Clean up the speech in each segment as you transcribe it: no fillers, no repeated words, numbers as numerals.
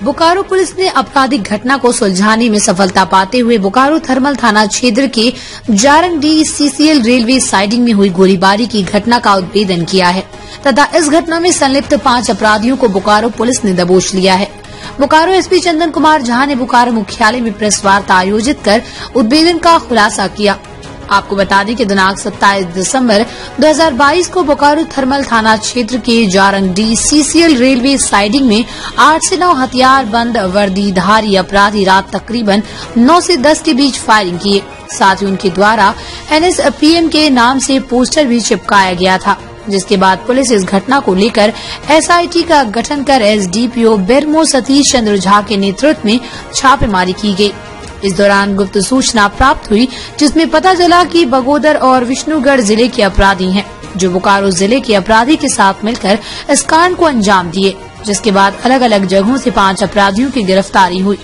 Bokaro police ने आपराधिक घटना को सुलझाने में सफलता पाते हुए बोकारो थर्मल थाना क्षेत्र के जारंगडी सीसीएल रेलवे साइडिंग में हुई गोलीबारी की घटना का उद्भेदन किया है तथा इस घटना में संलिप्त 5 अपराधियों को बोकारो पुलिस ने दबोच लिया है। बोकारो एसपी चंदन कुमार झा ने बोकारो मुख्यालय में प्रेस वार्ता आयोजित कर उद्भेदन का खुलासा किया। आपको बता दें कि दिनांक 27 दिसंबर 2022 को बोकारो थर्मल थाना क्षेत्र के जारंगडी सीसीएल रेलवे साइडिंग में 8 से 9 हथियारबंद वर्दीधारी अपराधी रात तकरीबन 9 से 10 के बीच फायरिंग किए। साथ ही उनके द्वारा NSPM के नाम से पोस्टर भी चिपकाया गया था, जिसके बाद पुलिस इस घटना को लेकर SIT का गठन कर SDPO बेरमो सतीश चंद्र झा के नेतृत्व में छापेमारी की गई। इस दौरान गुप्त सूचना प्राप्त हुई, जिसमें पता चला कि बगोदर और विष्णुगढ़ जिले के अपराधी हैं, जो बोकारो जिले के अपराधी के साथ मिलकर इस कांड को अंजाम दिए। जिसके बाद अलग अलग जगहों से 5 अपराधियों की गिरफ्तारी हुई,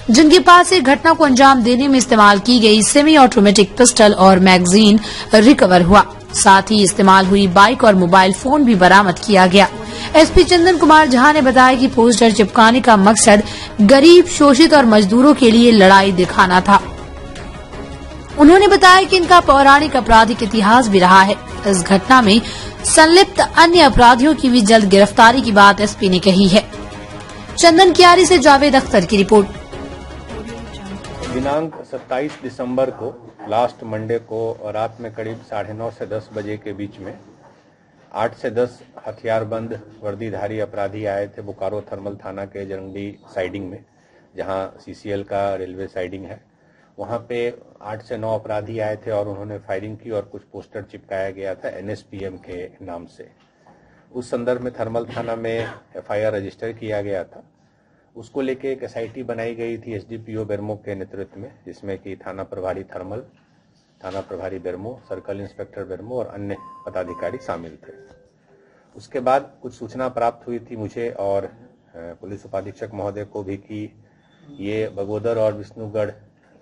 जिनके पास से घटना को अंजाम देने में इस्तेमाल की गई सेमी ऑटोमेटिक पिस्टल और मैगजीन रिकवर हुआ। साथ ही इस्तेमाल हुई बाइक और मोबाइल फोन भी बरामद किया गया। एसपी चंदन कुमार झा ने बताया कि पोस्टर चिपकाने का मकसद गरीब, शोषित और मजदूरों के लिए लड़ाई दिखाना था। उन्होंने बताया कि इनका पौराणिक आपराधिक इतिहास भी रहा है। इस घटना में संलिप्त अन्य अपराधियों की भी जल्द गिरफ्तारी की बात एसपी ने कही है। चंदन कियारी से जावेद अख्तर की रिपोर्ट। दिनांक 27 दिसंबर को लास्ट मंडे को रात में करीब 9:30 से 10 बजे के बीच में 8 से 10 हथियारबंद वर्दीधारी अपराधी आए थे बोकारो थर्मल थाना के जरंगडी साइडिंग में, जहां सीसीएल का रेलवे साइडिंग है। वहां पे 8 से 9 अपराधी आए थे और उन्होंने फायरिंग की और कुछ पोस्टर चिपकाया गया था NSPM के नाम से। उस संदर्भ में थर्मल थाना में FIR रजिस्टर किया गया था। उसको लेके एक SIT बनाई गई थी SDPO बेरमो के नेतृत्व में, जिसमें कि थाना प्रभारी थर्मल, थाना प्रभारी बेरमो, सर्कल इंस्पेक्टर बेरमो और अन्य पदाधिकारी शामिल थे। उसके बाद कुछ सूचना प्राप्त हुई थी मुझे और पुलिस उपाधीक्षक महोदय को भी कि ये बगोदर और विष्णुगढ़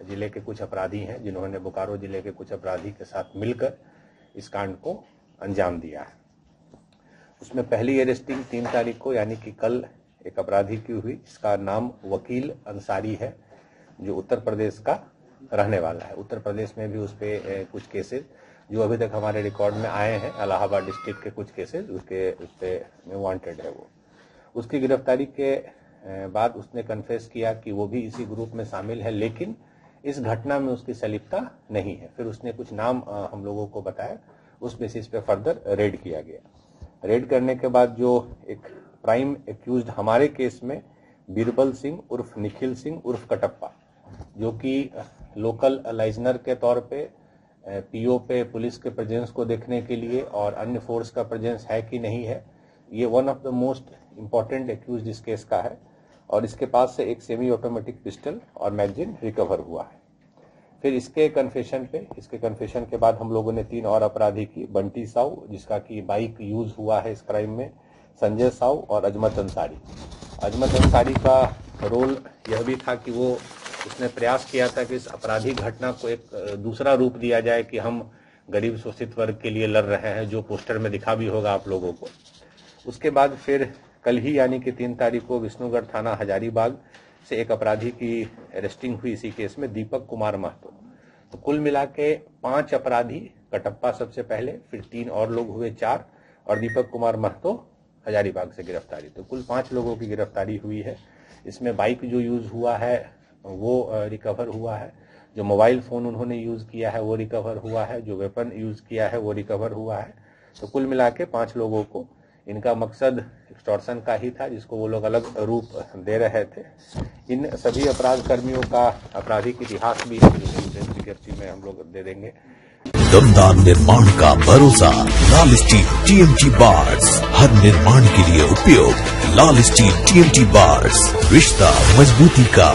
जिले के कुछ अपराधी हैं, जिन्होंने बोकारो जिले के कुछ अपराधी के साथ मिलकर इस कांड को अंजाम दिया है। उसमें पहली अरेस्टिंग 3 तारीख को यानी कि कल एक अपराधी की हुई, जिसका नाम वकील अंसारी है, जो उत्तर प्रदेश का रहने वाला है। उत्तर प्रदेश में भी उस पे कुछ केसेस जो अभी तक हमारे रिकॉर्ड में आए हैं, इलाहाबाद डिस्ट्रिक्ट के कुछ केसेस उस पे वांटेड है वो। उसकी गिरफ्तारी के बाद उसने कन्फेस किया कि वो भी इसी ग्रुप में शामिल है, लेकिन इस घटना में उसकी संलिप्तता नहीं है। फिर उसने कुछ नाम हम लोगों को बताया, उस बेसिस पे फर्दर रेड किया गया। रेड करने के बाद जो एक प्राइम एक्यूज्ड हमारे केस में बीरबल सिंह उर्फ निखिल सिंह उर्फ कटप्पा, जो कि लोकल लाइजनर के तौर पे PO पे पुलिस के प्रेजेंस को देखने के लिए और अन्य फोर्स का प्रेजेंस है कि नहीं है, ये one of the most important accused इस केस का है। और इसके पास से एक सेमी ऑटोमेटिक पिस्टल और मैगजीन रिकवर हुआ है। फिर इसके कन्फेशन के बाद हम लोगों ने 3 और अपराधी की, बंटी साहू जिसका कि बाइक यूज हुआ है इस क्राइम में, संजय साहू और अजमत अंसारी। अजमत अंसारी का रोल यह भी था कि उसने प्रयास किया था कि इस अपराधी घटना को एक दूसरा रूप दिया जाए कि हम गरीब शोषित वर्ग के लिए लड़ रहे हैं, जो पोस्टर में दिखा भी होगा आप लोगों को। उसके बाद फिर कल ही यानी कि 3 तारीख को विष्णुगढ़ थाना हजारीबाग से एक अपराधी की अरेस्टिंग हुई इसी केस में, दीपक कुमार महतो। तो कुल मिला के 5 अपराधी, कटप्पा सबसे पहले, फिर 3 और लोग हुए 4 और दीपक कुमार महतो हजारीबाग से गिरफ्तारी। तो कुल 5 लोगों की गिरफ्तारी हुई है। इसमें बाइक जो यूज हुआ है वो रिकवर हुआ है, जो मोबाइल फोन उन्होंने यूज किया है वो रिकवर हुआ है, जो वेपन यूज किया है वो रिकवर हुआ है। तो कुल मिला के 5 लोगों को, इनका मकसद एक्सटॉर्शन का ही था, जिसको वो लोग अलग रूप दे रहे थे। इन सभी अपराध कर्मियों का आपराधिक इतिहास भी विज्ञप्ति में हम लोग दे देंगे। दमदार निर्माण का भरोसा लाल स्टील TMT बार्स, हर निर्माण के लिए उपयोग। लाल स्टील TMT बार्स, रिश्ता मजबूती का।